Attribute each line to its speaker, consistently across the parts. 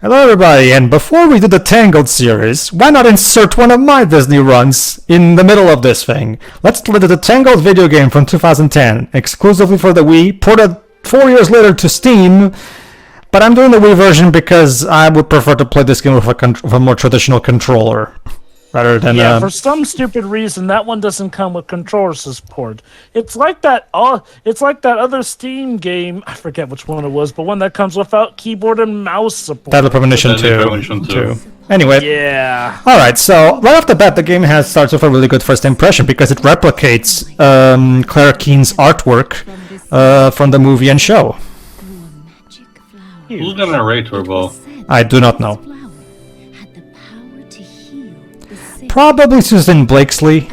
Speaker 1: Hello everybody, and before we do the Tangled series, why not insert one of my Disney runs in the middle of this thing? Let's do the Tangled video game from 2010, exclusively for the Wii, ported 4 years later to Steam, but I'm doing the Wii version because I would prefer to play this game with a more traditional controller. Rather than,
Speaker 2: for some stupid reason, that one doesn't come with controller support. It's like that. It's like that other Steam game. I forget which one it was, but one that comes without keyboard and mouse support.
Speaker 1: Deadly Premonition 2. Anyway.
Speaker 2: Yeah.
Speaker 1: All right. So right off the bat, the game starts with a really good first impression because it replicates Claire Keane's artwork from the movie and show.
Speaker 3: Who's the narrator, Bo?
Speaker 1: I do not know. Probably Susan Blakesley.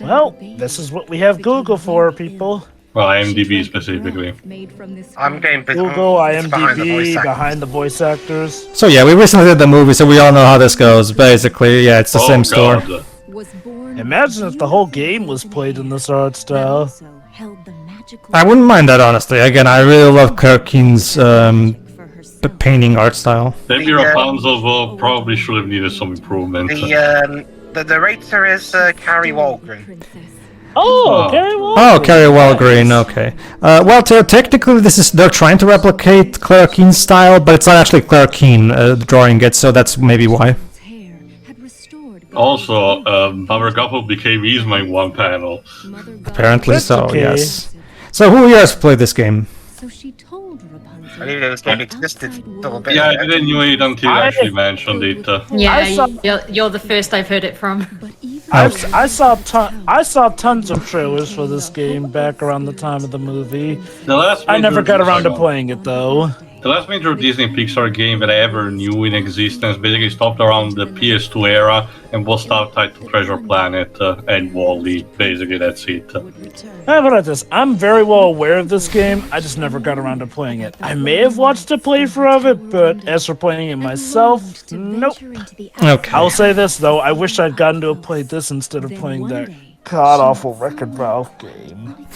Speaker 2: Well, this is what we have Google for, people.
Speaker 3: Well, IMDb specifically.
Speaker 4: I'm going
Speaker 2: Google, IMDb, behind the voice actors.
Speaker 1: So yeah, we recently did the movie, so we all know how this goes. Basically, yeah, it's the same story.
Speaker 2: Imagine if the whole game was played in this art style.
Speaker 1: I wouldn't mind that, honestly. Again, I really love Claire Keane's painting art style.
Speaker 3: Maybe Rapunzel will probably should have needed some improvement.
Speaker 4: The narrator is Carrie Walgren.
Speaker 2: Oh, Carrie Walgren.
Speaker 1: Oh, Carrie Walgren. Okay. Well, technically, they're trying to replicate Claire Keane's style, but it's not actually Claire Keane drawing it, so that's maybe why.
Speaker 3: Also, our couple became Yzma in one panel.
Speaker 1: Apparently so.
Speaker 2: Okay.
Speaker 1: Yes. So who here has played this game?
Speaker 4: I didn't know this game existed until a bit
Speaker 3: Yeah,
Speaker 4: ago.
Speaker 3: I didn't knew it until you actually mentioned it.
Speaker 5: Yeah, you're the first I've heard it from.
Speaker 2: I saw tons of trailers for this game back around the time of the movie. I never got around to playing it though.
Speaker 3: The last major Disney Pixar game that I ever knew in existence basically stopped around the PS2 era and was subtitled to Treasure Planet and Wall-E. Basically, that's it.
Speaker 2: How about this? I'm very well aware of this game, I just never got around to playing it. I may have watched a playthrough of it, but as for playing it myself, nope.
Speaker 1: Okay.
Speaker 2: I'll say this though, I wish I'd gotten to have played this instead of playing that god-awful Wreck-It Ralph game.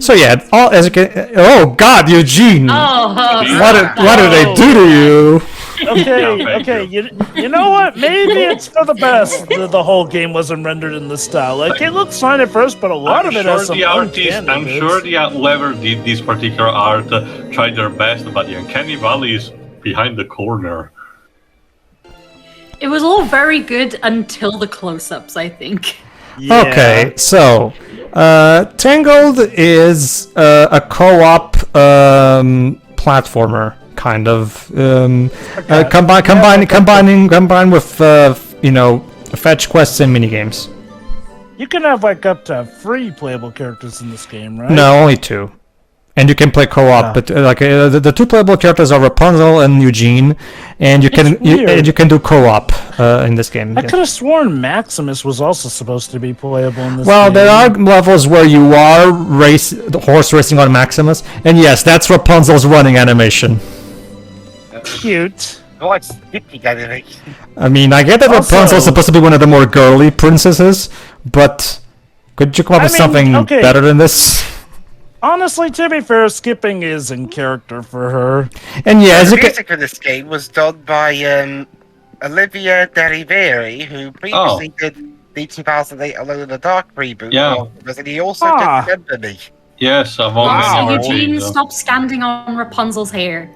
Speaker 1: So yeah, as you can. Oh God, Eugene! What did they do to you?
Speaker 2: Okay, you know what? Maybe it's for the best that the whole game wasn't rendered in this style. Like, it looks fine at first, but a lot of it has some uncanny
Speaker 3: I'm sure whoever did this particular art tried their best, but the Uncanny Valley is behind the corner.
Speaker 5: It was all very good until the close-ups, I think.
Speaker 2: Yeah.
Speaker 1: Okay, so Tangled is a co-op platformer, kind of combined with fetch quests and minigames.
Speaker 2: You can have like up to 3 playable characters in this game, right?
Speaker 1: No, only 2. And you can play co-op, but the 2 playable characters are Rapunzel and Eugene, and you can do co-op in this game.
Speaker 2: I could have sworn Maximus was also supposed to be playable in this
Speaker 1: Well,
Speaker 2: game.
Speaker 1: there are levels where you are horse racing on Maximus, and yes, that's Rapunzel's running animation.
Speaker 2: Cute.
Speaker 4: I like skipping animation.
Speaker 1: I mean, I get that
Speaker 2: Also-
Speaker 1: Rapunzel's supposed to be one of the more girly princesses, but could you come up with something better than this?
Speaker 2: Honestly, to be fair, skipping is in character for her.
Speaker 1: And yeah, as
Speaker 4: The
Speaker 1: you can...
Speaker 4: music for this game was done by Olivia Deriveri, who previously did the 2008 Alone in the Dark reboot.
Speaker 3: Yeah.
Speaker 4: And he also did Remember Me.
Speaker 3: Yes, I've
Speaker 5: So
Speaker 3: already
Speaker 5: Eugene, stop standing on Rapunzel's hair.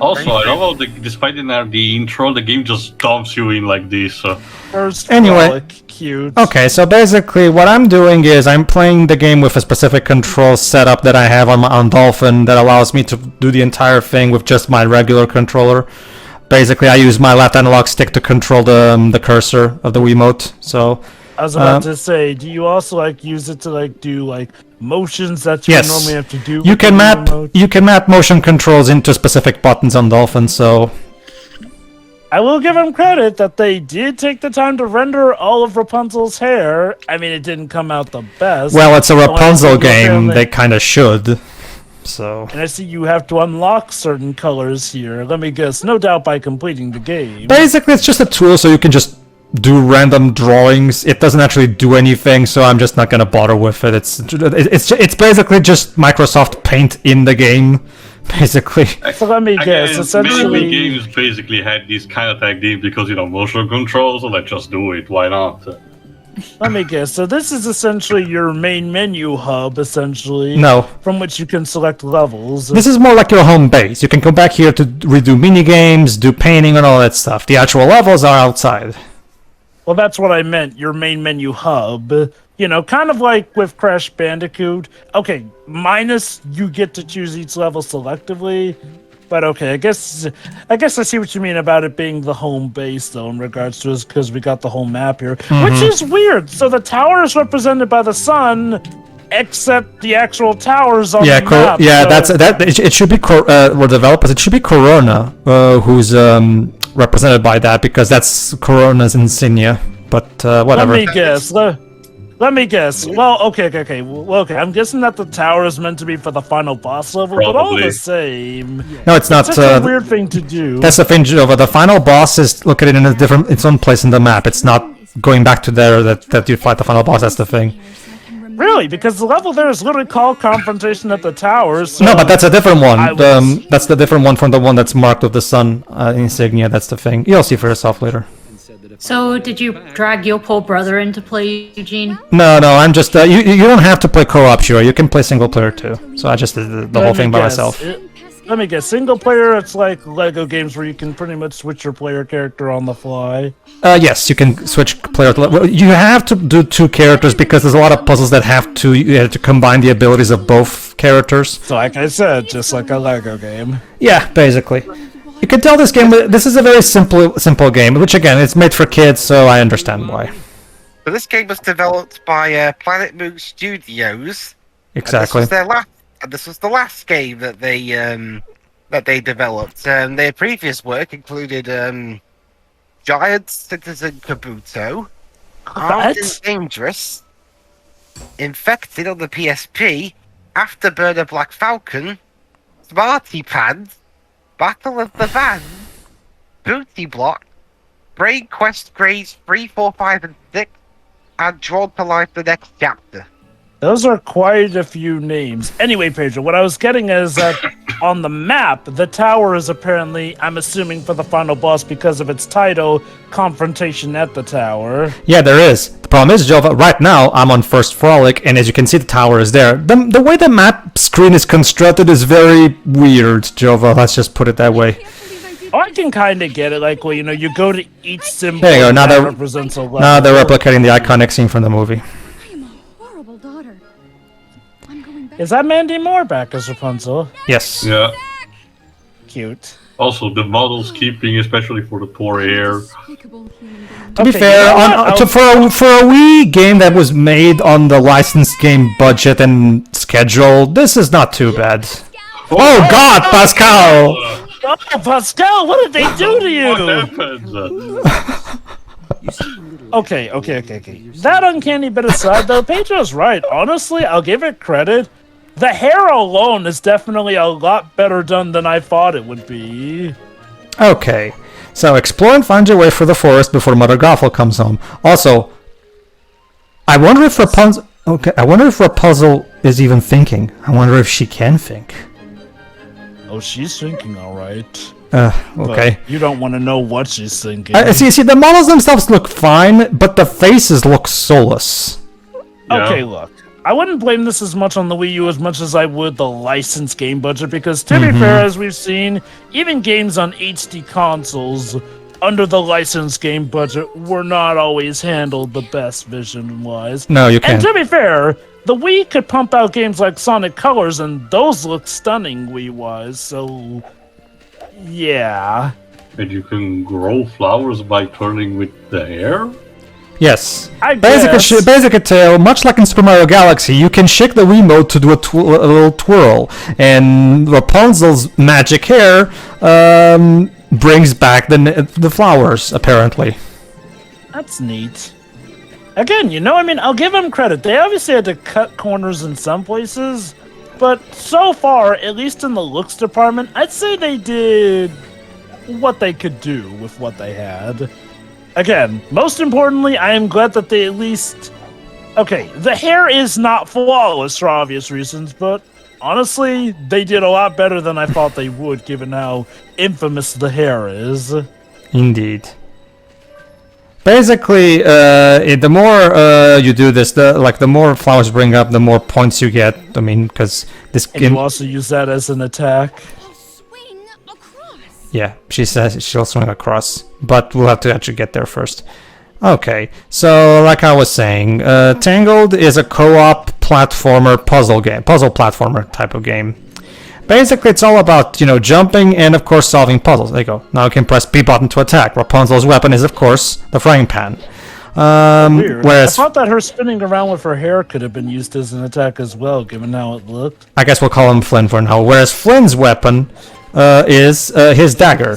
Speaker 3: Also, I love how despite the intro, the game just dumps you in like this.
Speaker 2: First
Speaker 1: Anyway.
Speaker 2: Frolic, cute.
Speaker 1: Okay, so basically what I'm doing is I'm playing the game with a specific control setup that I have on Dolphin that allows me to do the entire thing with just my regular controller. Basically, I use my left analog stick to control the cursor of the Wiimote. So
Speaker 2: I was about to say, do you also use it to do motions that you
Speaker 1: yes,
Speaker 2: normally have to do?
Speaker 1: you
Speaker 2: with
Speaker 1: can
Speaker 2: the
Speaker 1: map
Speaker 2: remote?
Speaker 1: motion controls into specific buttons on Dolphin. So
Speaker 2: I will give them credit that they did take the time to render all of Rapunzel's hair. I mean, it didn't come out the best.
Speaker 1: well, it's a
Speaker 2: So I
Speaker 1: Rapunzel
Speaker 2: think
Speaker 1: game.
Speaker 2: apparently-
Speaker 1: They kind of should. So
Speaker 2: And I see you have to unlock certain colors here. Let me guess, no doubt by completing the game.
Speaker 1: basically, it's just a tool so you can just do random drawings. It doesn't actually do anything, so I'm just not gonna bother with it. It's basically just Microsoft Paint in the game, basically.
Speaker 2: So let me guess.
Speaker 3: Again,
Speaker 2: Essentially,
Speaker 3: many games basically had these kind of tag games because, motion control, so let's just do it. Why not?
Speaker 2: let me guess. So this is essentially your main menu hub, essentially.
Speaker 1: No.
Speaker 2: From which you can select levels.
Speaker 1: This is more like your home base. You can come back here to redo minigames, do painting, and all that stuff. The actual levels are outside.
Speaker 2: Well, that's what I meant. Your main menu hub. Kind of like with Crash Bandicoot. Okay, minus you get to choose each level selectively. But okay, I guess I see what you mean about it being the home base, though, in regards to us, because we got the whole map here, which is weird. So the tower is represented by the sun, except the actual towers on the map.
Speaker 1: It should be for developers. It should be Corona, who's represented by that, because that's Corona's insignia. But whatever.
Speaker 2: Let me guess. Well, okay. Well, okay. I'm guessing that the tower is meant to be for the final boss level, but all the same.
Speaker 1: No, it's not.
Speaker 2: It's such a weird thing to do.
Speaker 1: That's the thing, Jova. The final boss is located in its own place in the map. It's not going back to there that you fight the final boss. That's the thing.
Speaker 2: Really? Because the level there is literally called Confrontation at the Towers. So
Speaker 1: No, but that's a different one. That's the different one from the one that's marked with the sun insignia. That's the thing. You'll see for yourself later.
Speaker 5: So, did you drag your poor brother into play, Eugene?
Speaker 1: No, I'm just you don't have to play co-op, sure. You can play single player too. So I just did the whole thing by myself.
Speaker 2: Let me guess. Single player, it's like Lego games where you can pretty much switch your player character on the fly.
Speaker 1: Yes, you can switch player. You have to do two characters because there's a lot of puzzles that you have to combine the abilities of both characters.
Speaker 2: So, like I said, just like a Lego game.
Speaker 1: Yeah, basically. You can tell this is a very simple game, which again, it's made for kids, so I understand why.
Speaker 4: So this game was developed by Planet Moon Studios.
Speaker 1: Exactly.
Speaker 4: This was the last game that they developed. Their previous work included Giant Citizen Kabuto, Armed and Dangerous, Infected on the PSP, Afterburner Black Falcon, Smarty Pants, Battle of the Van, Booty Block, Brain Quest Grades 3, 4, 5, and 6, and Drawn to Life the Next Chapter.
Speaker 2: Those are quite a few names. Anyway, Pedro, what I was getting is that on the map, the tower is apparently, I'm assuming for the final boss because of its title, Confrontation at the Tower.
Speaker 1: Yeah, there is. The problem is, Jova, right now I'm on first Frolic, and as you can see, the tower is there. The way the map screen is constructed is very weird, Jova. Let's just put it that way.
Speaker 2: Oh, I can kind of get it. Like, well, you go to each symbol
Speaker 1: there you go. Now
Speaker 2: that
Speaker 1: they're
Speaker 2: represents a level.
Speaker 1: Now they're replicating the iconic scene from the movie.
Speaker 2: Is that Mandy Moore back as Rapunzel?
Speaker 1: Yes.
Speaker 3: Yeah.
Speaker 2: Cute.
Speaker 3: Also, the models keeping, especially for the poor hair.
Speaker 1: To be fair, for a Wii game that was made on the licensed game budget and schedule, this is not too bad. Oh God, Pascal!
Speaker 2: Oh, Pascal, what did they do to you?
Speaker 3: What happened?
Speaker 2: Okay. That uncanny bit aside, though, Pedro's right. Honestly, I'll give it credit. The hair alone is definitely a lot better done than I thought it would be.
Speaker 1: Okay, so explore and find your way through the forest before Mother Gothel comes home. Also, I wonder if Rapunzel... Okay, I wonder if Rapunzel is even thinking. I wonder if she can think.
Speaker 2: Oh, she's thinking all right.
Speaker 1: Okay.
Speaker 2: But you don't want to know what she's thinking.
Speaker 1: See, the models themselves look fine, but the faces look soulless.
Speaker 3: Yeah.
Speaker 2: Okay, look. I wouldn't blame this as much on the Wii U as much as I would the licensed game budget, because to be fair, as we've seen, even games on HD consoles under the licensed game budget were not always handled the best vision-wise.
Speaker 1: No, you can't.
Speaker 2: And to be fair, the Wii could pump out games like Sonic Colors, and those look stunning Wii-wise, so... yeah.
Speaker 3: And you can grow flowers by turning with the hair?
Speaker 1: Yes.
Speaker 2: guess.
Speaker 1: Basic tale, much like in Super Mario Galaxy, you can shake the Wiimote to do a little twirl, and Rapunzel's magic hair brings back the flowers, apparently.
Speaker 2: That's neat. Again, I'll give them credit. They obviously had to cut corners in some places, but so far, at least in the looks department, I'd say they did what they could do with what they had. Again, most importantly, I am glad that they at least... Okay, the hair is not flawless for obvious reasons, but honestly, they did a lot better than I thought they would, given how infamous the hair is.
Speaker 1: Indeed. Basically, the more you do this, the more flowers bring up, the more points you get. I mean, because this
Speaker 2: And you also use that as an attack.
Speaker 1: Yeah, she says she'll swing across, but we'll have to actually get there first. Okay, so like I was saying, Tangled is a co-op platformer puzzle platformer type of game. Basically, it's all about, jumping and, of course, solving puzzles. There you go. Now you can press B button to attack. Rapunzel's weapon is, of course, the frying pan.
Speaker 2: Weird.
Speaker 1: Whereas,
Speaker 2: I thought that her spinning around with her hair could have been used as an attack as well, given how it looked.
Speaker 1: I guess we'll call him Flynn for now. Whereas Flynn's weapon is his dagger,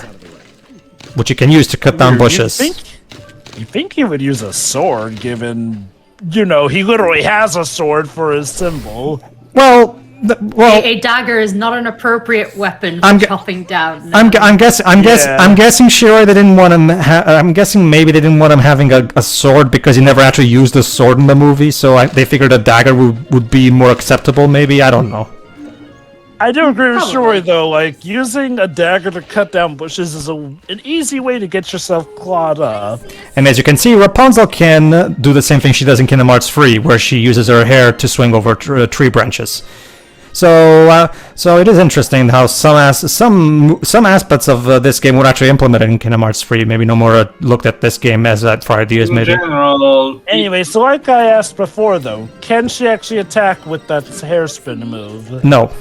Speaker 1: which you can use to cut down bushes.
Speaker 2: You think he would use a sword, given, he literally has a sword for his symbol.
Speaker 1: Well,
Speaker 5: A dagger is not an appropriate weapon for chopping down. No.
Speaker 1: I'm guessing Shiro they didn't want him. I'm guessing maybe they didn't want him having a sword because he never actually used a sword in the movie. So they figured a dagger would be more acceptable. Maybe, I don't know.
Speaker 2: I do agree with Shiro though. Like, using a dagger to cut down bushes is an easy way to get yourself clawed up.
Speaker 1: And as you can see, Rapunzel can do the same thing she does in Kingdom Hearts 3, where she uses her hair to swing over tree branches. So it is interesting how some aspects of this game were actually implemented in Kingdom Hearts 3. Maybe no more looked at this game as for ideas, maybe.
Speaker 2: Anyway, so like I asked before, though, can she actually attack with that hairspin move?
Speaker 1: No.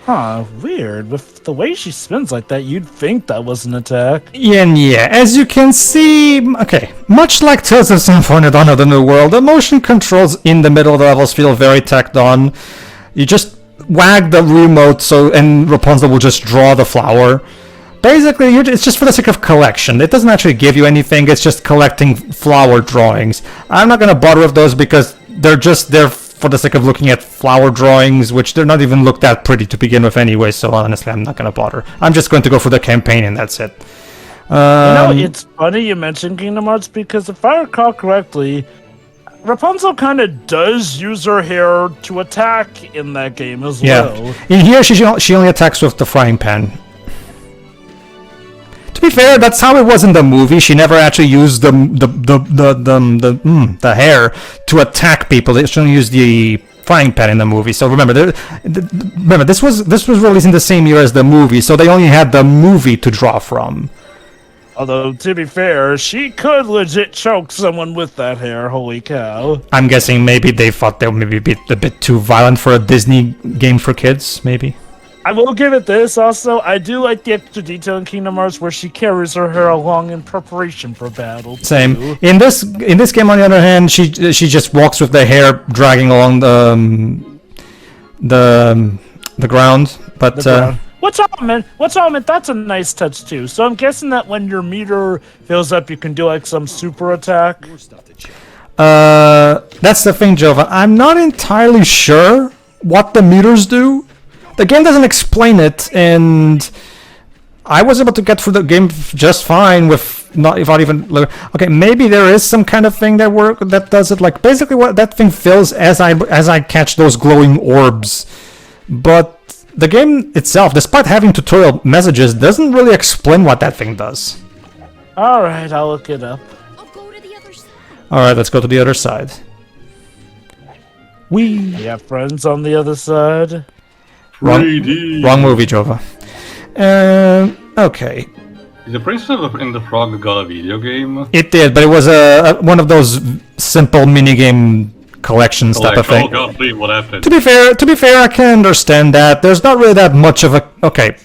Speaker 2: Huh, weird. With the way she spins like that, you'd think that was an attack.
Speaker 1: Yeah, as you can see, okay, much like Tales of Symphonia Dawn of the New World, the motion controls in the middle of the levels feel very tacked on. You just wag the remote and Rapunzel will just draw the flower. Basically, it's just for the sake of collection. It doesn't actually give you anything, it's just collecting flower drawings. I'm not going to bother with those because they're just there for the sake of looking at flower drawings, which they're not even looked that pretty to begin with anyway, so honestly, I'm not going to bother. I'm just going to go for the campaign and that's it.
Speaker 2: It's funny you mentioned Kingdom Hearts because if I recall correctly, Rapunzel kind of does use her hair to attack in that game as well.
Speaker 1: In here, she only attacks with the frying pan. To be fair, that's how it was in the movie. She never actually used the hair to attack people. She only used the frying pan in the movie. So remember, this was released in the same year as the movie, so they only had the movie to draw from.
Speaker 2: Although, to be fair, she could legit choke someone with that hair, holy cow.
Speaker 1: I'm guessing maybe they thought they would maybe be a bit too violent for a Disney game for kids, maybe.
Speaker 2: I will give it this, also, I do like the extra detail in Kingdom Hearts where she carries her hair along in preparation for battle.
Speaker 1: Same.
Speaker 2: Too.
Speaker 1: In this game, on the other hand, she just walks with the hair dragging along the ground, but...
Speaker 2: What's up, man? That's a nice touch, too. So I'm guessing that when your meter fills up, you can do, like, some super attack?
Speaker 1: That's the thing, Jova. I'm not entirely sure what the meters do. The game doesn't explain it, and I was able to get through the game just fine without even... Okay, maybe there is some kind of thing that does it. Like, basically what that thing fills as I catch those glowing orbs. But... the game itself, despite having tutorial messages, doesn't really explain what that thing does.
Speaker 2: Alright, I'll look it up.
Speaker 6: I'll go to the other side.
Speaker 1: Alright, let's go to the other side.
Speaker 2: We have friends on the other side.
Speaker 1: Wrong movie, Jova. Okay.
Speaker 3: The Princess and the Frog got a video game?
Speaker 1: It did, but it was one of those simple minigame collections type of thing.
Speaker 3: Oh god, please, what happened?
Speaker 1: To be fair, I can understand that. There's not really that much of a... Okay.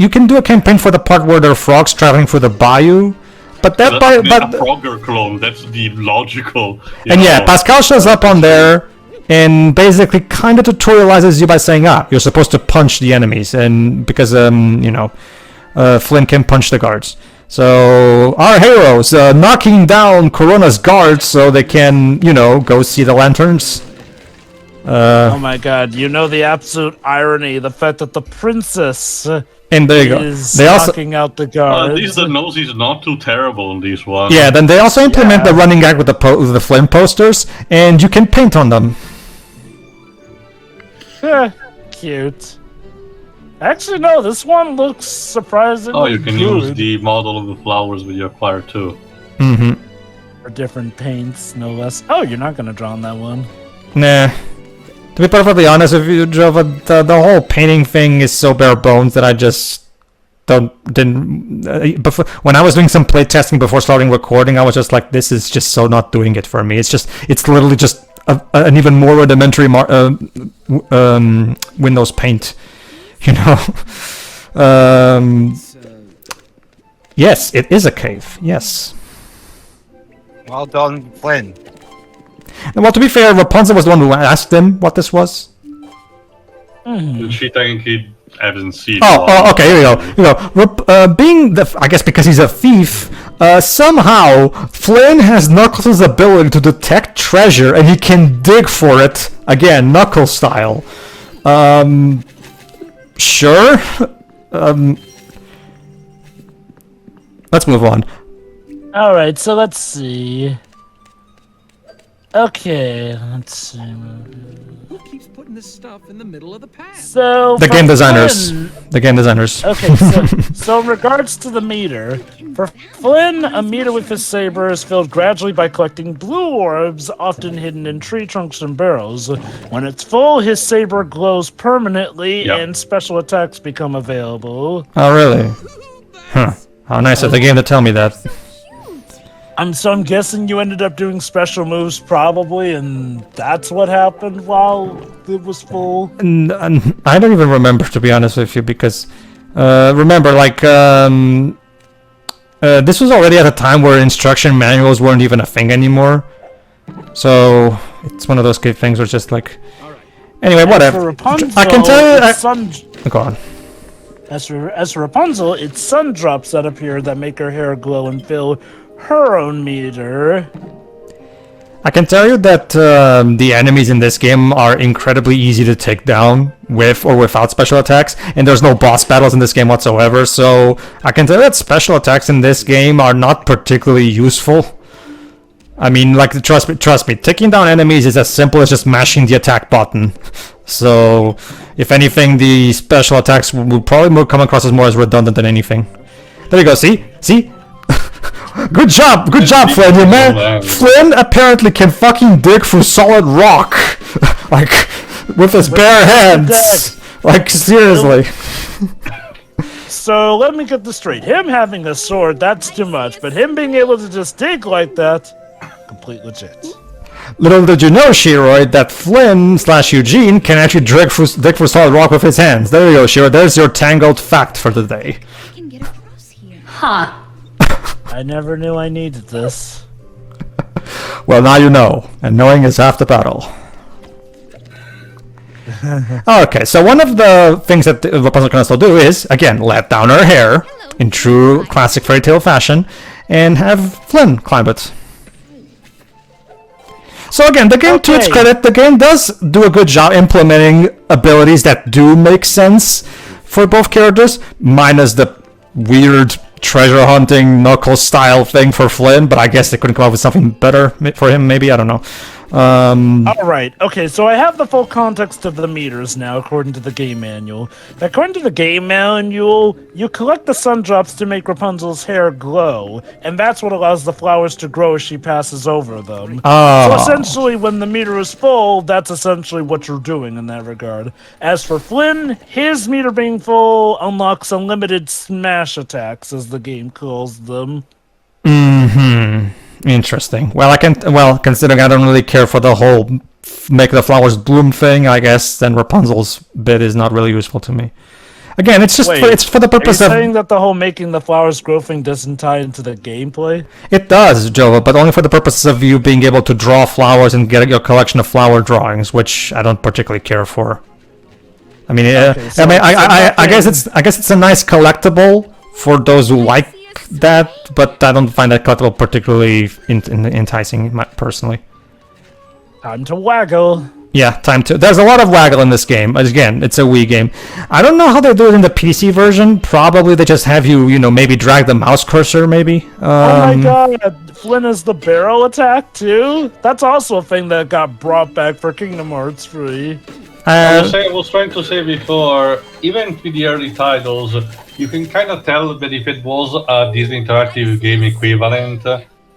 Speaker 1: You can do a campaign for the part where there are frogs traveling through the bayou, but that...
Speaker 3: That's a Frogger clone, that's the logical...
Speaker 1: And yeah, Pascal shows up on there, and basically kind of tutorializes you by saying, you're supposed to punch the enemies, and because, Flynn can punch the guards. So, our heroes, knocking down Corona's guards so they can, go see the lanterns.
Speaker 2: Oh my god, the absolute irony, the fact that the princess
Speaker 1: and there you go.
Speaker 2: Is
Speaker 1: they also
Speaker 2: knocking out the guards.
Speaker 3: At least the nose is not too terrible in this one.
Speaker 1: Yeah, then they also implement the running gag with the Flynn posters, and you can paint on them.
Speaker 2: Cute. Actually, no, this one looks surprisingly
Speaker 3: Oh, you can
Speaker 2: good.
Speaker 3: use the model of the flowers with your acquire too.
Speaker 1: Mm-hmm.
Speaker 2: For different paints, no less. Oh, you're not gonna draw on that one.
Speaker 1: Nah. To be perfectly honest with you, Jova, the whole painting thing is so bare bones that I just didn't. Before, when I was doing some playtesting before starting recording, I was just like, this is just so not doing it for me. It's literally just an even more rudimentary Windows Paint, you know. Yes, it is a cave. Yes.
Speaker 4: Well done, Flynn.
Speaker 1: And well, to be fair, Rapunzel was the one who asked him what this was.
Speaker 3: She technically hasn't seen.
Speaker 1: Oh, okay. Here we go. Being I guess because he's a thief, somehow Flynn has Knuckles' ability to detect treasure, and he can dig for it again, Knuckles style. Sure. Let's move on.
Speaker 2: All right, so let's see. Okay, let's see.
Speaker 6: Who keeps putting this stuff in the middle of the path?
Speaker 2: So
Speaker 1: The
Speaker 2: for
Speaker 1: game designers.
Speaker 2: Flynn-
Speaker 1: The game designers.
Speaker 2: Okay, so in regards to the meter, for Flynn, a meter with his saber is filled gradually by collecting blue orbs, often hidden in tree trunks and barrels. When it's full, his saber glows permanently,
Speaker 3: Yep.
Speaker 2: and special attacks become available.
Speaker 1: Oh, really? Huh. How nice of the game to tell me that.
Speaker 2: So I'm guessing you ended up doing special moves, probably, and that's what happened while it was full.
Speaker 1: I don't even remember, to be honest with you, because remember, like, this was already at a time where instruction manuals weren't even a thing anymore. So it's one of those good things where it's just like, anyway,
Speaker 2: For
Speaker 1: whatever.
Speaker 2: Rapunzel,
Speaker 1: I can tell you.
Speaker 2: it's sun.
Speaker 1: Go on.
Speaker 2: As for Rapunzel, it's sun drops that appear that make her hair glow and fill her own meter.
Speaker 1: I can tell you that the enemies in this game are incredibly easy to take down with or without special attacks, and there's no boss battles in this game whatsoever, so I can tell you that special attacks in this game are not particularly useful. I mean, like, trust me, taking down enemies is as simple as just mashing the attack button. So, if anything, the special attacks will probably come across as more as redundant than anything. There you go, see? Good job, Flynn, you man. Flynn apparently can fucking dig through solid rock, like, with his bare hands. Like, seriously.
Speaker 2: So let me get this straight. Him having a sword, that's too much, but him being able to just dig like that, complete legit.
Speaker 1: Little did you know, Shiroid, that Flynn/Eugene can actually dig through solid rock with his hands. There you go, Shiroid. There's your Tangled fact for the day.
Speaker 7: I can get across here.
Speaker 5: Huh.
Speaker 2: I never knew I needed this.
Speaker 1: Well, now you know, and knowing is half the battle. Okay, so one of the things that Rapunzel can also do is, again, let down her hair in true classic fairy tale fashion, and have Flynn climb it. So again, the game, to its
Speaker 2: Okay.
Speaker 1: credit, the game does do a good job implementing abilities that do make sense for both characters, minus the weird treasure hunting Knuckles style thing for Flynn, but I guess they couldn't come up with something better for him, maybe, I don't know.
Speaker 2: Alright, okay, so I have the full context of the meters now, according to the game manual. According to the game manual, you collect the sun drops to make Rapunzel's hair glow, and that's what allows the flowers to grow as she passes over them.
Speaker 1: Oh.
Speaker 2: So essentially, when the meter is full, that's essentially what you're doing in that regard. As for Flynn, his meter being full unlocks unlimited smash attacks, as the game calls them.
Speaker 1: Interesting. Well, considering I don't really care for the whole make the flowers bloom thing, I guess then Rapunzel's bit is not really useful to me. Again, it's just
Speaker 2: Wait,
Speaker 1: it's for the purpose
Speaker 2: Are you
Speaker 1: of
Speaker 2: saying that the whole making the flowers grow thing doesn't tie into the gameplay?
Speaker 1: it does, Jova, but only for the purposes of you being able to draw flowers and get your collection of flower drawings, which I don't particularly care for. I mean,
Speaker 2: so-
Speaker 1: I guess it's a nice collectible for those who like that, but I don't find that collectible particularly enticing personally.
Speaker 2: Time to waggle.
Speaker 1: Yeah, time to. There's a lot of waggle in this game. Again, it's a Wii game. I don't know how they do it in the PC version. Probably they just have you, maybe drag the mouse cursor, maybe.
Speaker 2: Oh my god, Flynn is the barrel attack too? That's also a thing that got brought back for Kingdom Hearts 3.
Speaker 3: I was trying to say before, even with the early titles, you can kind of tell that if it was a Disney Interactive game equivalent,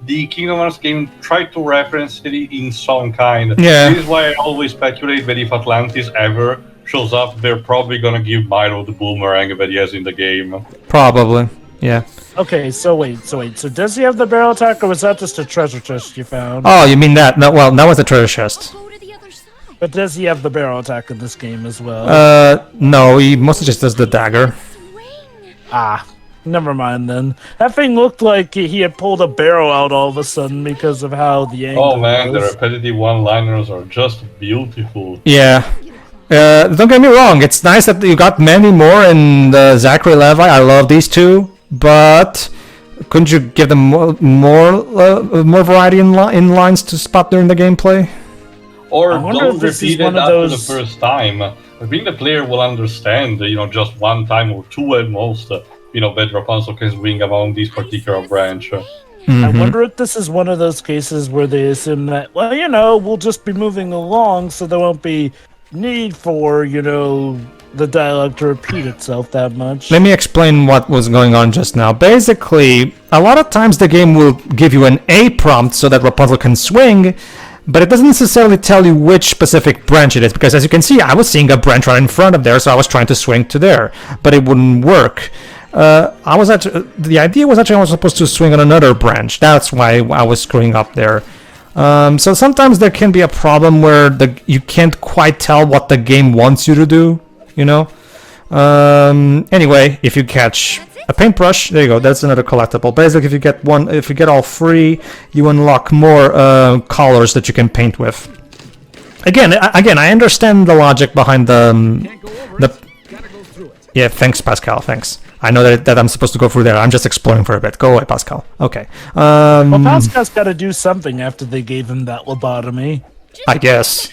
Speaker 3: the Kingdom Hearts game tried to reference it in some kind.
Speaker 1: Yeah.
Speaker 3: This is why I always speculate that if Atlantis ever shows up, they're probably gonna give Milo the boomerang that he has in the game.
Speaker 1: Probably, yeah.
Speaker 2: Okay, so wait. So does he have the barrel attack, or was that just a treasure chest you found?
Speaker 1: Oh, you mean that? No, well, that was the treasure chest.
Speaker 2: But does he have the barrel attack in this game as well?
Speaker 1: No, he mostly just does the dagger.
Speaker 2: Ah, never mind then. That thing looked like he had pulled a barrel out all of a sudden because of how the angle
Speaker 3: Oh man, the
Speaker 2: was.
Speaker 3: repetitive one-liners are just beautiful.
Speaker 1: Yeah. Don't get me wrong, it's nice that you got many more in the Zachary Levi. I love these two, but couldn't you give them more variety in lines to spot during the gameplay?
Speaker 3: Or
Speaker 2: I wonder
Speaker 3: don't
Speaker 2: if this is
Speaker 3: repeat it
Speaker 2: one of
Speaker 3: after
Speaker 2: those-
Speaker 3: the first time. I think the player will understand, just one time or two at most, that Rapunzel can swing around this particular branch.
Speaker 2: I wonder if this is one of those cases where they assume that, well, we'll just be moving along, so there won't be need for, the dialogue to repeat itself that much.
Speaker 1: Let me explain what was going on just now. Basically, a lot of times the game will give you an A prompt so that Rapunzel can swing, but it doesn't necessarily tell you which specific branch it is, because as you can see, I was seeing a branch right in front of there, so I was trying to swing to there, but it wouldn't work. The idea was actually I was supposed to swing on another branch. That's why I was screwing up there. So sometimes there can be a problem where you can't quite tell what the game wants you to do, Anyway, if you catch a paintbrush, there you go, that's another collectible. Basically, if you get all three, you unlock more colors that you can paint with. Again, I understand the logic behind
Speaker 6: Can't go over it. Gotta go through it.
Speaker 1: Yeah, thanks, Pascal, thanks. I know that I'm supposed to go through there. I'm just exploring for a bit. Go away, Pascal. Okay.
Speaker 2: Well, Pascal's got to do something after they gave him that lobotomy.
Speaker 1: I guess.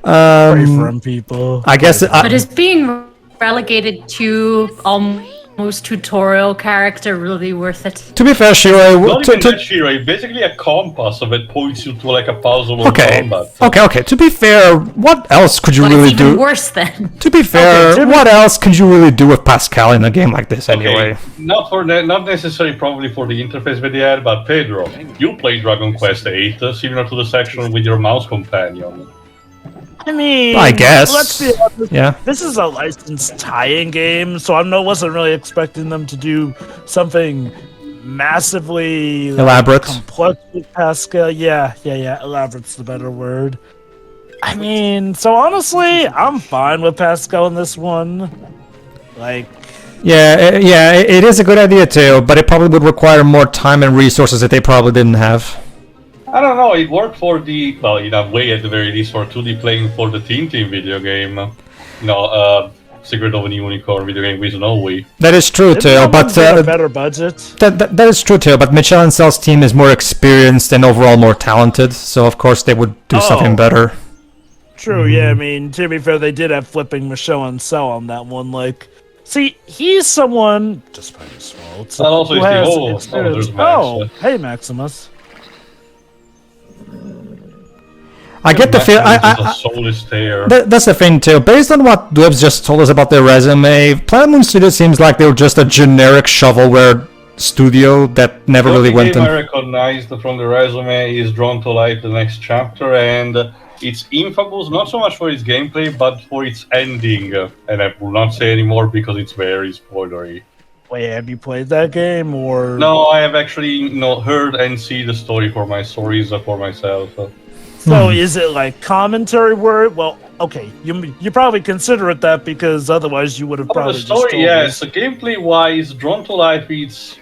Speaker 2: Pray for him, people.
Speaker 1: I guess.
Speaker 5: But is being relegated to almost tutorial character really worth it?
Speaker 1: To be fair, Shiro,
Speaker 3: Not even that, Shiro, basically a compass that points you to a puzzle or
Speaker 1: okay,
Speaker 3: combat.
Speaker 1: okay. To be fair, what else could you
Speaker 5: But
Speaker 1: really
Speaker 5: it's even
Speaker 1: do?
Speaker 5: worse then.
Speaker 1: To be fair,
Speaker 2: Okay,
Speaker 1: what else could you really do with Pascal in a game like this anyway?
Speaker 3: Okay, not necessarily probably for the interface that they had, but Pedro, you play Dragon Quest VIII, similar to the section with your mouse companion.
Speaker 2: I mean,
Speaker 1: I guess.
Speaker 2: Let's be honest.
Speaker 1: Yeah.
Speaker 2: This is a licensed tie-in game, so I wasn't really expecting them to do something massively
Speaker 1: Elaborate.
Speaker 2: complex with Pascal. Yeah. Elaborate's the better word. I mean, so honestly, I'm fine with Pascal in this one.
Speaker 1: Yeah, it is a good idea too, but it probably would require more time and resources that they probably didn't have.
Speaker 3: I don't know, it worked for in a way at the very least, for 2D playing for the Tintin video game. Secret of a Unicorn video game with Snowy.
Speaker 1: That is true too, but
Speaker 2: a better budget.
Speaker 1: that is true too. But Michel and Cell's team is more experienced and overall more talented, so of course they would do something better.
Speaker 2: True, yeah, I mean, to be fair, they did have flipping Michelle and Cell on that one. See, he's someone, despite his faults,
Speaker 3: That also
Speaker 2: who
Speaker 3: is the
Speaker 2: has
Speaker 3: oh,
Speaker 2: experience.
Speaker 3: there's Max.
Speaker 2: Oh, hey, Maximus.
Speaker 1: I get the feel.
Speaker 3: A soulless tear.
Speaker 1: That's the thing too. Based on what Dwebs just told us about their resume, Planet Moon Studio seems like they were just a generic shovelware studio that never really went
Speaker 3: The
Speaker 1: in.
Speaker 3: game I recognized from the resume is Drawn to Life: The Next Chapter, and it's infamous not so much for its gameplay, but for its ending. And I will not say anymore because it's very spoilery.
Speaker 2: Wait, have you played that game, or...?
Speaker 3: No, I have actually heard and see the stories for myself.
Speaker 2: So is it commentary word? Well, okay, you probably consider it that because otherwise you would have
Speaker 3: Oh,
Speaker 2: probably
Speaker 3: the story,
Speaker 2: just told
Speaker 3: yes.
Speaker 2: us.
Speaker 3: Gameplay-wise, Drawn to Life, it's...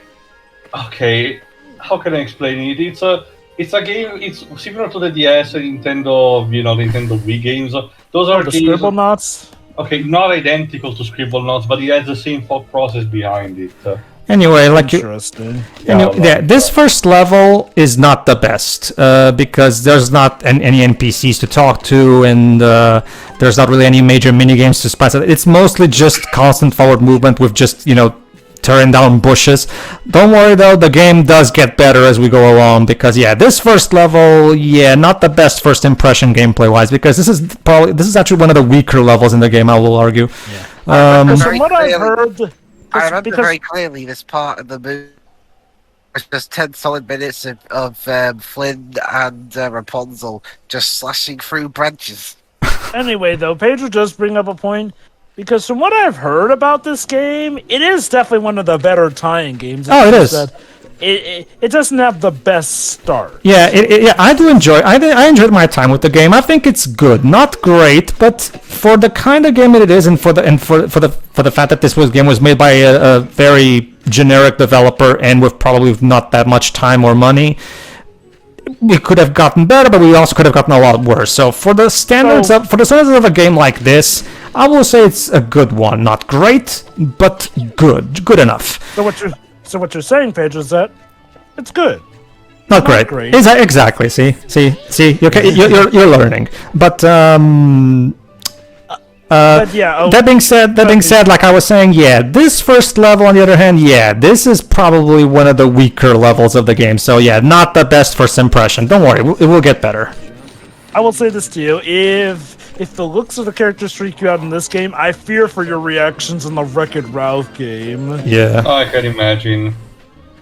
Speaker 3: Okay, how can I explain it? It's a game, it's similar to the DS and Nintendo, Nintendo Wii games. Those are
Speaker 2: The
Speaker 3: games...
Speaker 2: Scribble Knots?
Speaker 3: Okay, not identical to Scribblenauts, but it has the same thought process behind it.
Speaker 1: Anyway,
Speaker 2: Interesting.
Speaker 1: this first level is not the best because there's not any NPCs to talk to, and there's not really any major minigames to spice it. It's mostly just constant forward movement with just tearing down bushes. Don't worry though, the game does get better as we go along, because yeah, this first level, yeah, not the best first impression gameplay wise, because this is actually one of the weaker levels in the game, I will argue.
Speaker 2: From what I've heard,
Speaker 4: I remember
Speaker 2: because-
Speaker 4: very clearly this part of the movie was just 10 solid minutes of Flynn and Rapunzel just slashing through branches.
Speaker 2: Anyway, though, Pedro does bring up a point, because from what I've heard about this game, it is definitely one of the better tie-in games.
Speaker 1: Oh, it is.
Speaker 2: It doesn't have the best start.
Speaker 1: Yeah, yeah, I do enjoy. I enjoyed my time with the game. I think it's good, not great, but for the kind of game that it is, and for the fact that this game was made by a very generic developer and with probably not that much time or money, we could have gotten better, but we also could have gotten a lot worse. So for the standards of a game like this, I will say it's a good one. Not great, but good enough.
Speaker 2: So what you're saying, Pedro, is that it's good.
Speaker 1: Not great. Exactly. See. You're learning. But
Speaker 2: yeah.
Speaker 1: That being said, like I was saying, yeah, this first level, on the other hand, yeah, this is probably one of the weaker levels of the game. So yeah, not the best first impression. Don't worry, it will get better.
Speaker 2: I will say this to you: if the looks of the characters freak you out in this game, I fear for your reactions in the Wreck-It Ralph game.
Speaker 1: Yeah,
Speaker 3: I can imagine.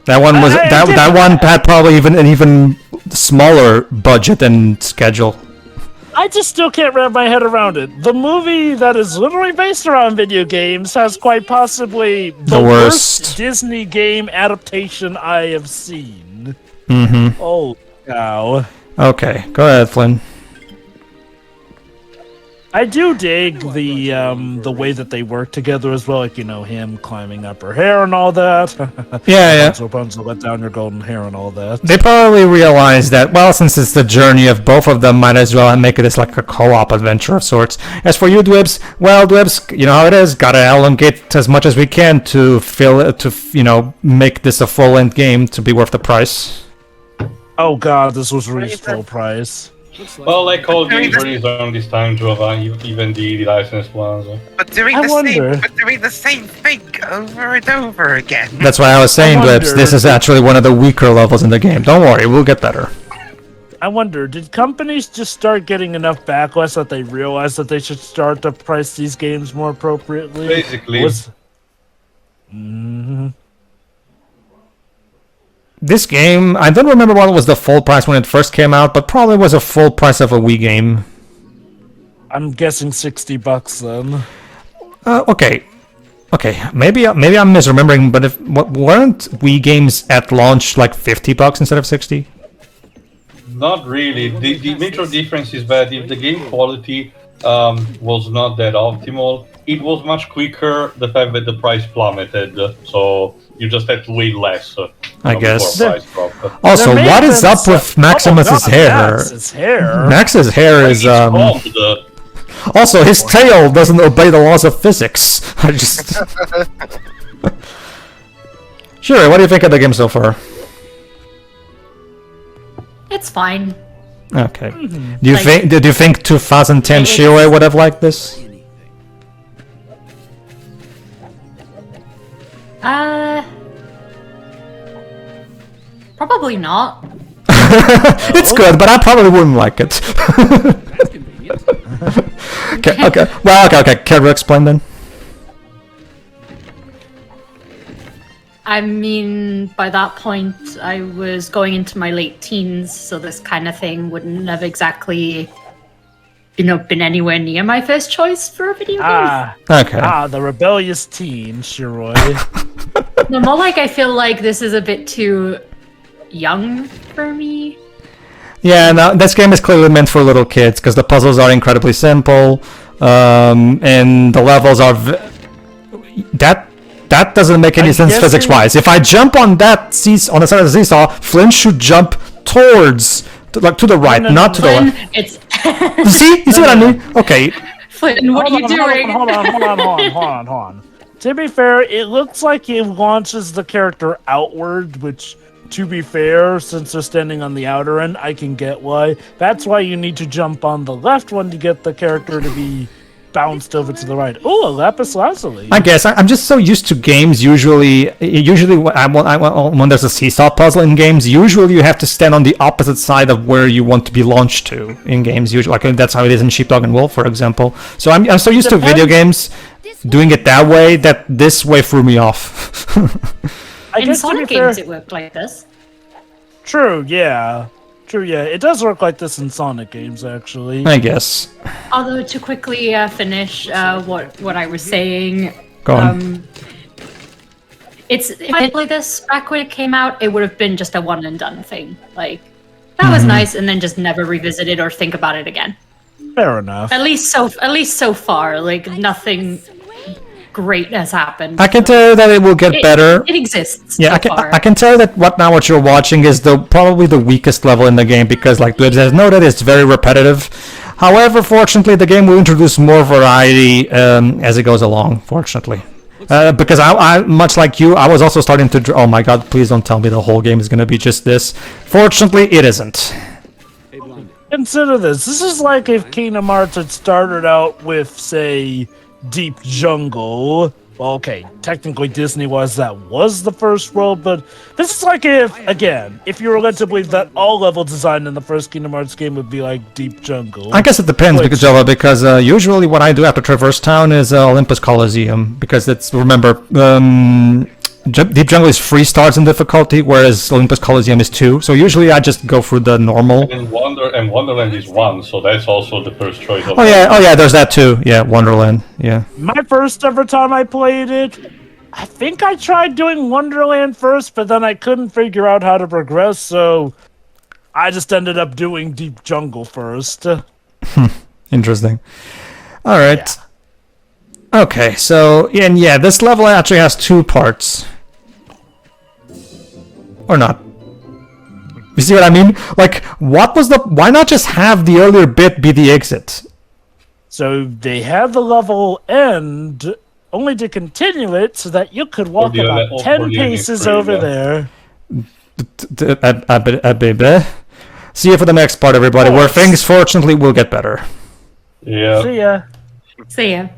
Speaker 1: that one was that one had probably an even smaller budget and schedule.
Speaker 2: I just still can't wrap my head around it. The movie that is literally based around video games has quite possibly the worst Disney game adaptation I have seen.
Speaker 1: Mm-hmm.
Speaker 2: Oh, cow.
Speaker 1: Okay, go ahead, Flynn.
Speaker 2: I do dig the way that they work together as well, like, him climbing up her hair and all that.
Speaker 1: Yeah.
Speaker 2: Rapunzel, let down your golden hair and all that.
Speaker 1: They probably realized that, well, since it's the journey of both of them, might as well make it as like a co-op adventure of sorts. As for you, Dwibs, you know how it is. Gotta elongate as much as we can to make this a full-length game to be worth the price.
Speaker 2: Oh god, this was really full price.
Speaker 3: Well, like all games released around this time, Jova, even the licensed ones.
Speaker 4: But doing the same thing over and over again.
Speaker 1: That's why I was saying, Dwibs, this is actually one of the weaker levels in the game. Don't worry, we'll get better.
Speaker 2: I wonder, did companies just start getting enough backlash that they realized that they should start to price these games more appropriately?
Speaker 3: Basically.
Speaker 1: This game, I don't remember what was the full price when it first came out, but probably was a full price of a Wii game.
Speaker 2: I'm guessing $60 then.
Speaker 1: Okay, maybe I'm misremembering, but weren't Wii games at launch like $50 instead of 60?
Speaker 3: Not really. The major difference is that if the game quality was not that optimal, it was much quicker. The fact that the price plummeted, so you just had to wait less.
Speaker 1: I guess.
Speaker 3: Price drop.
Speaker 1: Also, what is up with Maximus's hair? Max's hair is Also, his tail doesn't obey the laws of physics. I just. Sure. What do you think of the game so far?
Speaker 5: It's fine.
Speaker 1: Okay. Do you think 2010 Shiroi would have liked this?
Speaker 5: Probably not.
Speaker 1: It's good, but I probably wouldn't like it.
Speaker 6: That's convenient.
Speaker 1: Okay. Well, okay. Care to explain then?
Speaker 5: I mean, by that point, I was going into my late teens, so this kind of thing wouldn't have exactly, been anywhere near my first choice for a video game.
Speaker 1: Okay.
Speaker 2: The rebellious teen, Shiroi.
Speaker 5: No, more like I feel like this is a bit too young for me.
Speaker 1: Yeah, no, this game is clearly meant for little kids because the puzzles are incredibly simple, and the levels are that doesn't make any sense physics-wise. If I jump on that on the side of the seesaw, Flynn should jump towards, to the right, not to the left.
Speaker 5: It's
Speaker 1: You see what I mean? Okay.
Speaker 5: Flynn, what are you doing?
Speaker 2: Hold on. To be fair, it looks like it launches the character outward, which, to be fair, since they're standing on the outer end, I can get why. That's why you need to jump on the left one to get the character to be bounced over to the right. Ooh, a lapis lazuli.
Speaker 1: I guess I'm just so used to games. Usually when there's a seesaw puzzle in games, usually you have to stand on the opposite side of where you want to be launched to in games. Usually, like that's how it is in Sheepdog and Wolf, for example. So I'm so used to video games doing it that way that this way threw me off.
Speaker 2: I
Speaker 5: In
Speaker 2: guess to be
Speaker 5: Sonic
Speaker 2: fair-
Speaker 5: games, it worked like this.
Speaker 2: True, yeah. It does work like this in Sonic games, actually.
Speaker 1: I guess.
Speaker 5: Although to quickly finish what I was saying,
Speaker 1: Go on.
Speaker 5: if I did play this back when it came out, it would have been just a one and done thing. Like that was nice, and then just never revisit it or think about it again.
Speaker 2: Fair enough.
Speaker 5: At least so far, like nothing great has happened.
Speaker 1: I can tell you that it will get better.
Speaker 5: It exists.
Speaker 1: Yeah,
Speaker 5: so far.
Speaker 1: I can tell you that what you're watching is probably the weakest level in the game because, like there's no that it's very repetitive. However, fortunately, the game will introduce more variety as it goes along. Fortunately, because I much like you, I was also starting to. Oh my God! Please don't tell me the whole game is going to be just this. Fortunately, it isn't.
Speaker 2: Consider this. This is like if Kingdom Hearts had started out with, say, Deep Jungle. Well, okay, technically Disney-wise that was the first world, but this is like if you were led to believe that all level design in the first Kingdom Hearts game would be like Deep Jungle.
Speaker 1: I guess it depends
Speaker 2: Which-
Speaker 1: because usually what I do after Traverse Town is Olympus Coliseum because it's remember Deep Jungle is 3 stars in difficulty, whereas Olympus Coliseum is 2. So usually I just go through the normal.
Speaker 3: And Wonderland is 1, so that's also the first choice. Of
Speaker 1: Oh yeah, there's that too. Yeah, Wonderland. Yeah.
Speaker 2: My first ever time I played it, I think I tried doing Wonderland first, but then I couldn't figure out how to progress, so I just ended up doing Deep Jungle first.
Speaker 1: Interesting. All right. Okay, so yeah, this level actually has 2 parts. Or not. You see what I mean? Like, why not just have the earlier bit be the exit?
Speaker 2: So they had the level end only to continue it so that you could walk
Speaker 3: the
Speaker 2: about
Speaker 3: other-
Speaker 2: 10
Speaker 3: for the ending
Speaker 2: paces
Speaker 3: screen,
Speaker 2: over
Speaker 3: yeah.
Speaker 2: there.
Speaker 1: See you for the next part, everybody, where things fortunately will get better.
Speaker 3: Yeah.
Speaker 2: See ya.
Speaker 5: See ya.